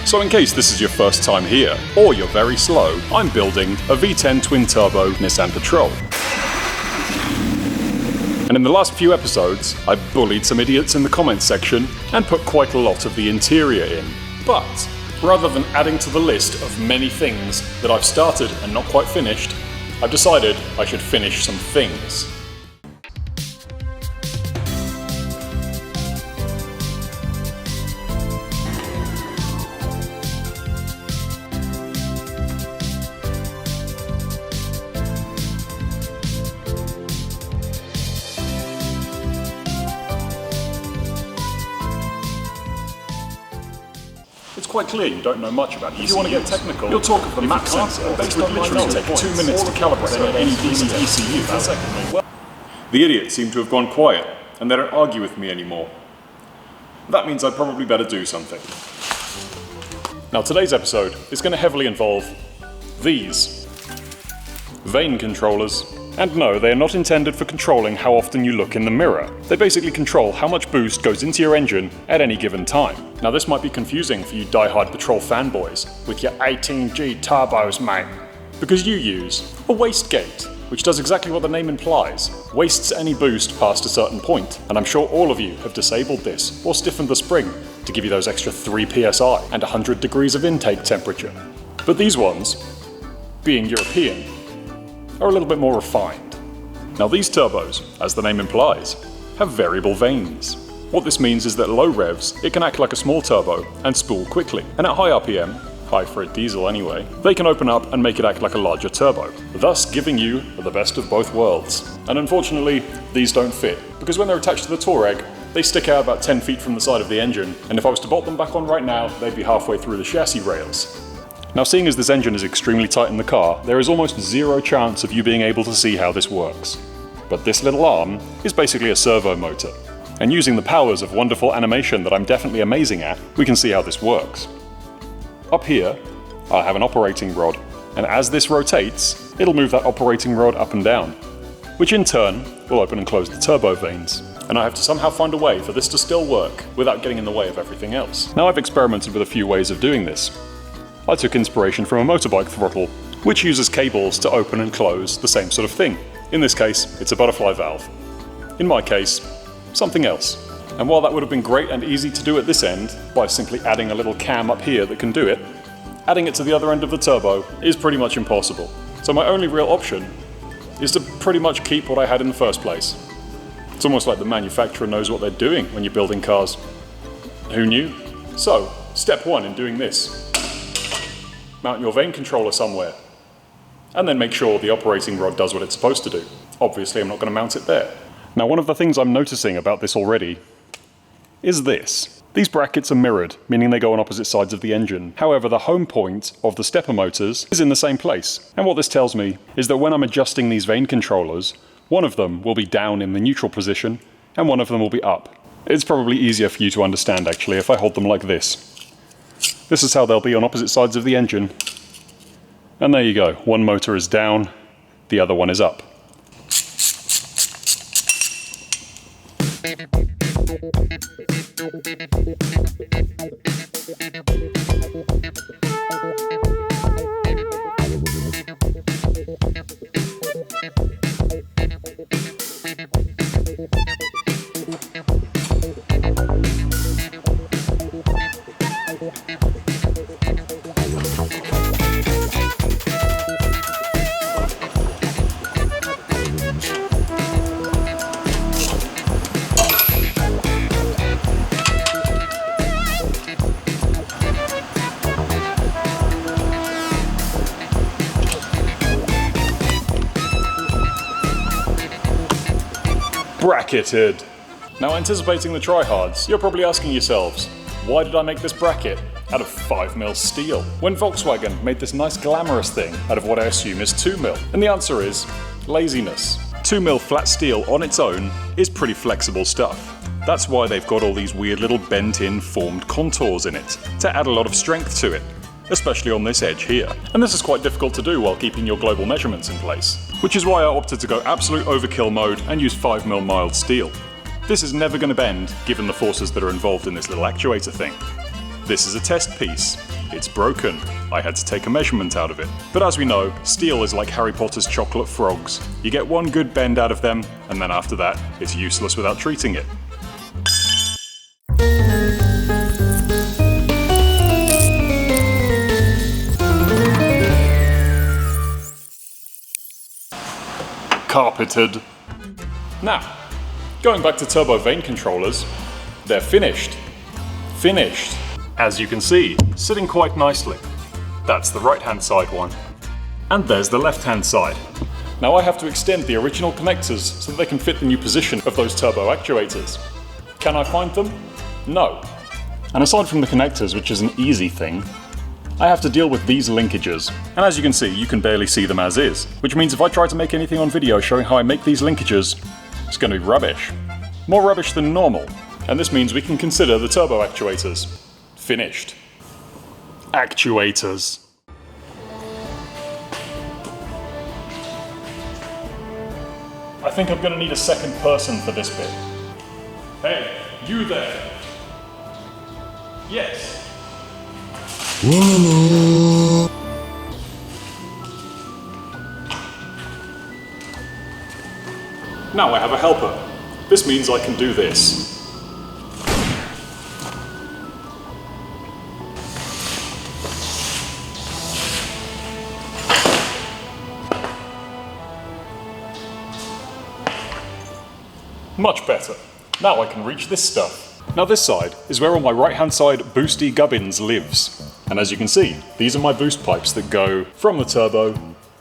So in case this is your first time here, or you're very slow, I'm building a V10 twin-turbo Nissan Patrol. And in the last few episodes, I bullied some idiots in the comments section and put quite a lot of the interior in. But rather than adding to the list of many things that I've started and not quite finished, I've decided I should finish some things. It's quite clear you don't know much about ECUs. If you want to get technical, you'll talk of the MAB sensor, which would literally take 2 minutes to calibrate any decent ECU. The idiots seem to have gone quiet, and they don't argue with me anymore. That means I'd probably better do something. Now today's episode is going to heavily involve these vane controllers. And no, they are not intended for controlling how often you look in the mirror. They basically control how much boost goes into your engine at any given time. Now this might be confusing for you die-hard Patrol fanboys with your 18G turbos, mate. Because you use a wastegate, which does exactly what the name implies. Wastes any boost past a certain point. And I'm sure all of you have disabled this or stiffened the spring to give you those extra 3 psi and 100 degrees of intake temperature. But these ones, being European, are a little bit more refined. Now these turbos, as the name implies, have variable vanes. What this means is that at low revs, it can act like a small turbo and spool quickly, and at high RPM, high for a diesel anyway, they can open up and make it act like a larger turbo, thus giving you the best of both worlds. And unfortunately, these don't fit, because when they're attached to the touareg, they stick out about 10 feet from the side of the engine, and if I was to bolt them back on right now, they'd be halfway through the chassis rails. Now seeing as this engine is extremely tight in the car, there is almost zero chance of you being able to see how this works. But this little arm is basically a servo motor. And using the powers of wonderful animation that I'm definitely amazing at, we can see how this works. Up here, I have an operating rod, and as this rotates, it'll move that operating rod up and down, which in turn will open and close the turbo vanes. And I have to somehow find a way for this to still work without getting in the way of everything else. Now I've experimented with a few ways of doing this. I took inspiration from a motorbike throttle, which uses cables to open and close the same sort of thing. In this case, it's a butterfly valve. In my case, something else. And while that would have been great and easy to do at this end, by simply adding a little cam up here that can do it, adding it to the other end of the turbo is pretty much impossible. So my only real option is to pretty much keep what I had in the first place. It's almost like the manufacturer knows what they're doing when you're building cars. Who knew? So, step 1 in doing this. Mount your vane controller somewhere, and then make sure the operating rod does what it's supposed to do. Obviously I'm not going to mount it there. Now one of the things I'm noticing about this already is this. These brackets are mirrored, meaning they go on opposite sides of the engine. However, the home point of the stepper motors is in the same place. And what this tells me is that when I'm adjusting these vane controllers, one of them will be down in the neutral position, and one of them will be up. It's probably easier for you to understand actually if I hold them like this. This is how they'll be on opposite sides of the engine. And there you go, one motor is down, the other one is up. Bracketed. Now anticipating the tryhards, you're probably asking yourselves, why did I make this bracket out of 5mm steel, when Volkswagen made this nice glamorous thing out of what I assume is 2mm? And the answer is laziness. 2mm flat steel on its own is pretty flexible stuff. That's why they've got all these weird little bent-in formed contours in it, to add a lot of strength to it, especially on this edge here. And this is quite difficult to do while keeping your global measurements in place, which is why I opted to go absolute overkill mode and use 5mm mild steel. This is never going to bend given the forces that are involved in this little actuator thing. This is a test piece. it's broken. I had to take a measurement out of it. But as we know, steel is like Harry Potter's chocolate frogs. You get one good bend out of them, and then after that, it's useless without treating it. Carpeted. Now, going back to turbo vane controllers, they're finished. Finished. As you can see, sitting quite nicely. That's the right-hand side one. And there's the left-hand side. Now I have to extend the original connectors so that they can fit the new position of those turbo actuators. Can I find them? No. And aside from the connectors, which is an easy thing, I have to deal with these linkages. And as you can see, you can barely see them as is. Which means if I try to make anything on video showing how I make these linkages, it's going to be rubbish. More rubbish than normal. And this means we can consider the turbo actuators finished. Actuators. I think I'm going to need a second person for this bit. Hey, you there. Yes. Now I have a helper. This means I can do this. Much better. Now I can reach this stuff. Now this side is where all my right-hand side boosty gubbins lives. And as you can see, these are my boost pipes that go from the turbo,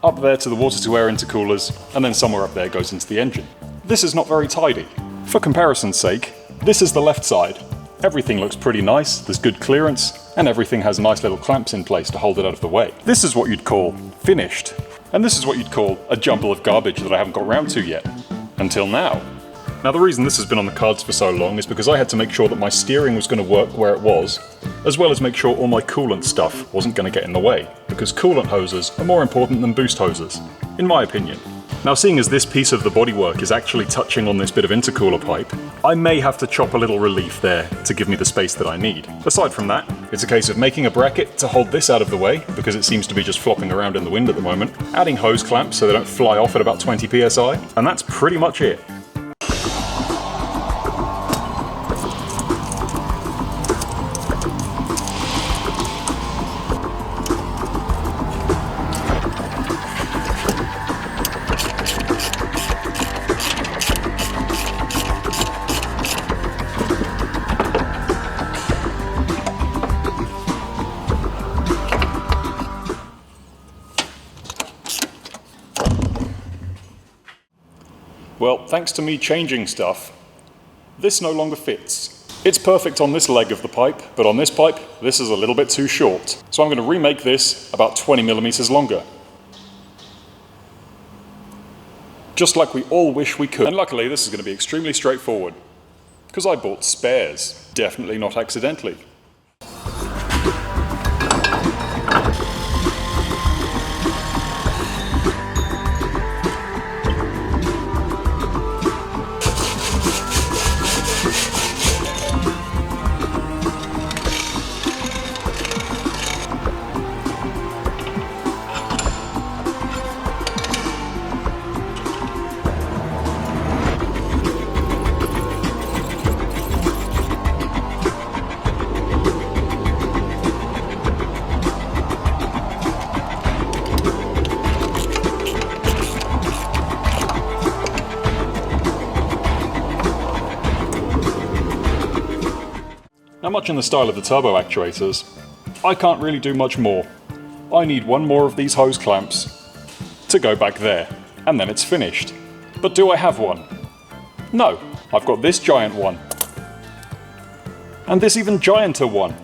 up there to the water-to-air intercoolers, and then somewhere up there goes into the engine. This is not very tidy. For comparison's sake, this is the left side. Everything looks pretty nice, there's good clearance, and everything has nice little clamps in place to hold it out of the way. This is what you'd call finished. And this is what you'd call a jumble of garbage that I haven't got round to yet. Until now. Now the reason this has been on the cards for so long is because I had to make sure that my steering was going to work where it was, as well as make sure all my coolant stuff wasn't going to get in the way, because coolant hoses are more important than boost hoses, in my opinion. Now seeing as this piece of the bodywork is actually touching on this bit of intercooler pipe, I may have to chop a little relief there to give me the space that I need. Aside from that, it's a case of making a bracket to hold this out of the way, because it seems to be just flopping around in the wind at the moment, adding hose clamps so they don't fly off at about 20 psi, and that's pretty much it. Well, thanks to me changing stuff, this no longer fits. It's perfect on this leg of the pipe, but on this pipe, this is a little bit too short. So I'm going to remake this about 20 millimeters longer. Just like we all wish we could. And luckily, this is going to be extremely straightforward, because I bought spares, definitely not accidentally. Now, much in the style of the turbo actuators, I can't really do much more. I need one more of these hose clamps to go back there, and then it's finished. But do I have one? No, I've got this giant one. And this even gianter one,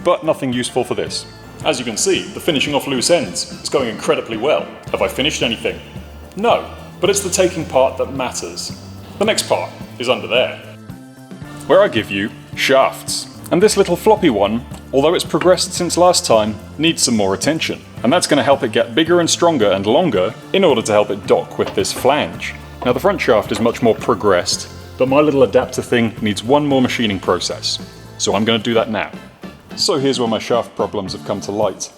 but nothing useful for this. As you can see, the finishing off loose ends is going incredibly well. Have I finished anything? No, but it's the taking part that matters. The next part is under there, where I give you shafts. And this little floppy one, although it's progressed since last time, needs some more attention. And that's going to help it get bigger and stronger and longer in order to help it dock with this flange. Now the front shaft is much more progressed, but my little adapter thing needs one more machining process. So I'm going to do that now. So here's where my shaft problems have come to light.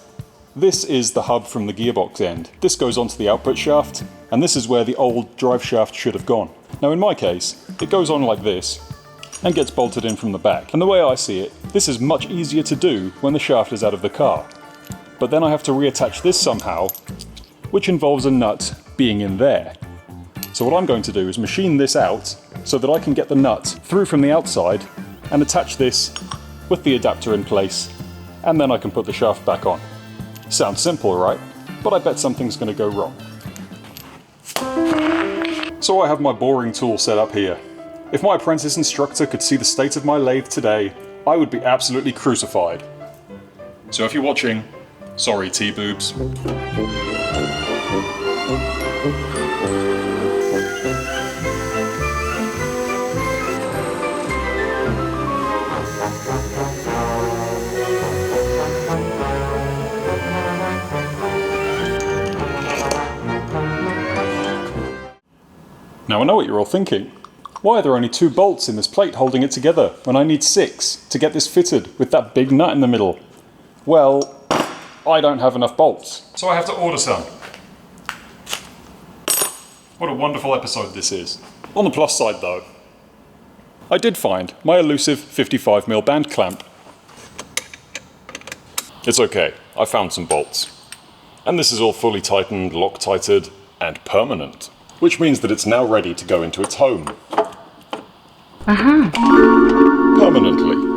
This is the hub from the gearbox end. This goes onto the output shaft, and this is where the old drive shaft should have gone. Now in my case, it goes on like this, and gets bolted in from the back. And the way I see it, this is much easier to do when the shaft is out of the car. But then I have to reattach this somehow, which involves a nut being in there. So what I'm going to do is machine this out so that I can get the nut through from the outside and attach this with the adapter in place, and then I can put the shaft back on. Sounds simple, right? But I bet something's going to go wrong. So I have my boring tool set up here. If my apprentice instructor could see the state of my lathe today, I would be absolutely crucified. So if you're watching, sorry T-boobs. Now I know what you're all thinking. Why are there only 2 bolts in this plate holding it together when I need 6 to get this fitted with that big nut in the middle? Well, I don't have enough bolts, so I have to order some. What a wonderful episode this is. On the plus side though, I did find my elusive 55mm band clamp. It's okay, I found some bolts. And this is all fully tightened, Loctited, and permanent. Which means that it's now ready to go into its home. Permanently.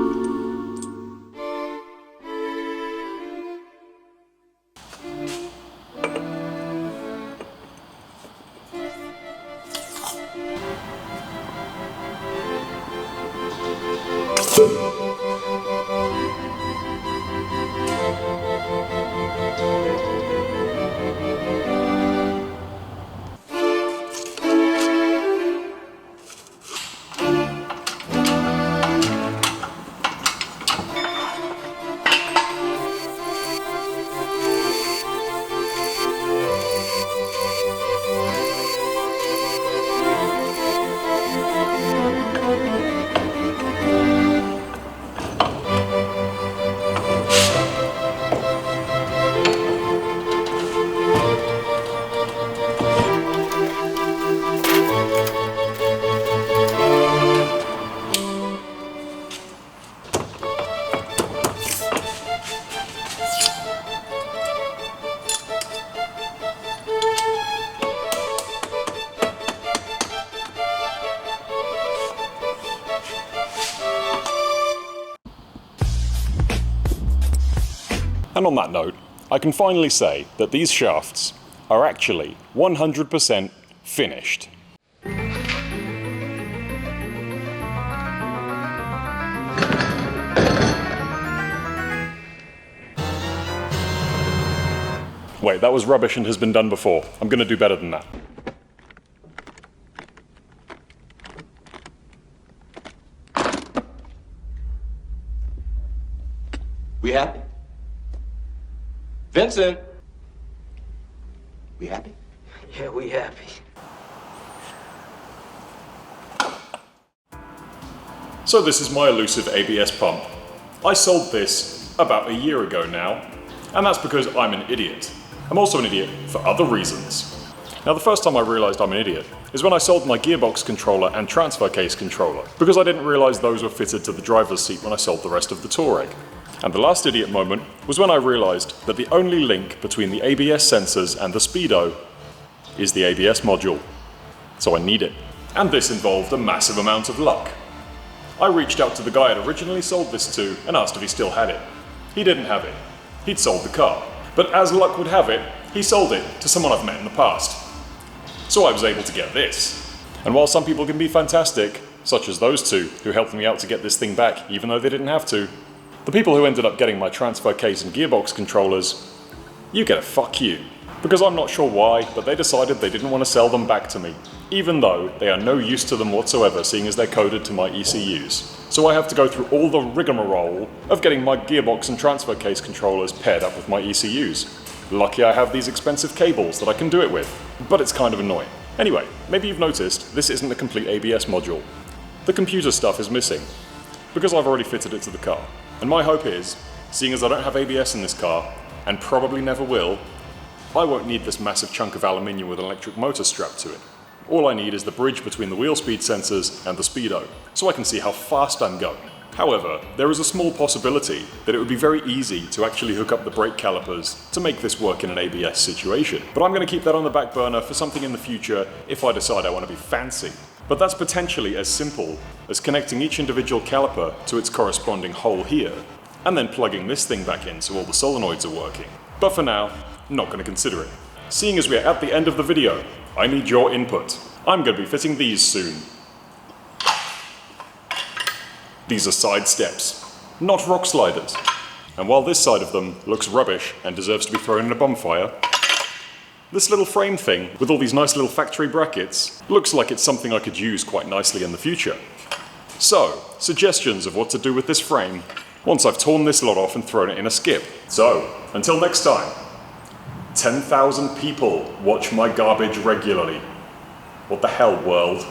And on that note, I can finally say that these shafts are actually 100% finished. Wait, that was rubbish and has been done before. I'm going to do better than that. We happy? Vincent! We happy? Yeah, we happy. So this is my elusive ABS pump. I sold this about a year ago now, and that's because I'm an idiot. I'm also an idiot for other reasons. Now the first time I realized I'm an idiot is when I sold my gearbox controller and transfer case controller, because I didn't realize those were fitted to the driver's seat when I sold the rest of the touareg. And the last idiot moment was when I realized that the only link between the ABS sensors and the speedo is the ABS module. So I need it. And this involved a massive amount of luck. I reached out to the guy I'd originally sold this to and asked if he still had it. He didn't have it. He'd sold the car. But as luck would have it, he sold it to someone I've met in the past. So I was able to get this. And while some people can be fantastic, such as those two who helped me out to get this thing back even though they didn't have to, the people who ended up getting my transfer case and gearbox controllers, you get a fuck you. Because I'm not sure why, but they decided they didn't want to sell them back to me, even though they are no use to them whatsoever, seeing as they're coded to my ECUs. So I have to go through all the rigmarole of getting my gearbox and transfer case controllers paired up with my ECUs. Lucky I have these expensive cables that I can do it with, but it's kind of annoying. Anyway, maybe you've noticed this isn't a complete ABS module. The computer stuff is missing, because I've already fitted it to the car. And my hope is seeing as I don't have ABS in this car, and probably never will, I won't need this massive chunk of aluminium with an electric motor strapped to it. All I need is the bridge between the wheel speed sensors and the speedo, so I can see how fast I'm going. However, there is a small possibility that it would be very easy to actually hook up the brake calipers to make this work in an ABS situation. But I'm going to keep that on the back burner for something in the future if I decide I want to be fancy. But that's potentially as simple as connecting each individual caliper to its corresponding hole here, and then plugging this thing back in so all the solenoids are working. But for now, I'm not going to consider it. Seeing as we are at the end of the video, I need your input. I'm going to be fitting these soon. These are side steps, not rock sliders. And while this side of them looks rubbish and deserves to be thrown in a bonfire, this little frame thing with all these nice little factory brackets looks like it's something I could use quite nicely in the future. So, suggestions of what to do with this frame once I've torn this lot off and thrown it in a skip. So, until next time, 10,000 people watch my garbage regularly. What the hell, world?